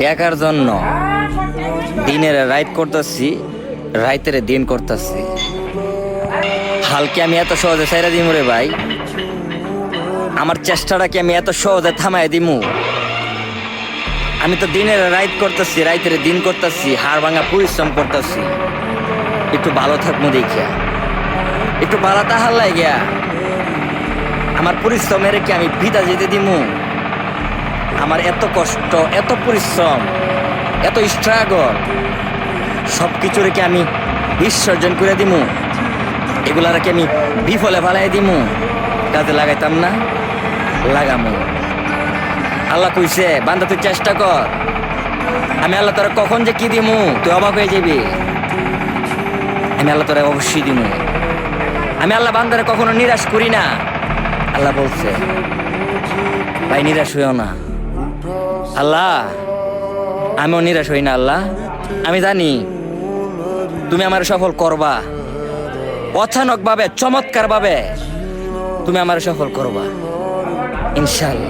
টাকার জন্য দিনের রাইত করতেছি, রাইতের দিন করতেছি। হালকে আমি এত সহজে সাইরা দিমু রে ভাই? আমার চেষ্টাটাকে আমি এত সহজে থামাই দিমু? আমি তো দিনের রাইত করতেছি, রাইতের দিন করতেছি, হাড় ভাঙা পরিশ্রম করতেছি। একটু ভালো থাকবো দেখিয়া, একটু ভালো তাহার লাগিয়া আমার পরিশ্রমের কি আমি বিদা যেতে দিমু? আমার এত কষ্ট, এত পরিশ্রম, এত স্ট্রাগল সব কিছু রেখে আমি বিসর্জন করে দিমু? এগুলা রেখে আমি বিফলে ফালাই দিমু? কাজে লাগাইতাম না? লাগামু। আল্লাহ কইছে বান্দা তুই চেষ্টা কর, আমি আল্লাহ তোরা কখন যে কি দিমু তুই অবাক হয়ে যাবি। আমি আল্লাহ তোরা অবশ্যই দিমু। আমি আল্লাহ বান্দারে কখনো নিরাশ করি না। আল্লাহ বলছে ভাই নিরাশ হইও না। আল্লাহ আমিও নিরাশ হই না। আল্লাহ আমি জানি তুমি আমার সফল করবা, অচানক ভাবে, চমৎকার ভাবে তুমি আমার সফল করবা ইনশাআল্লাহ।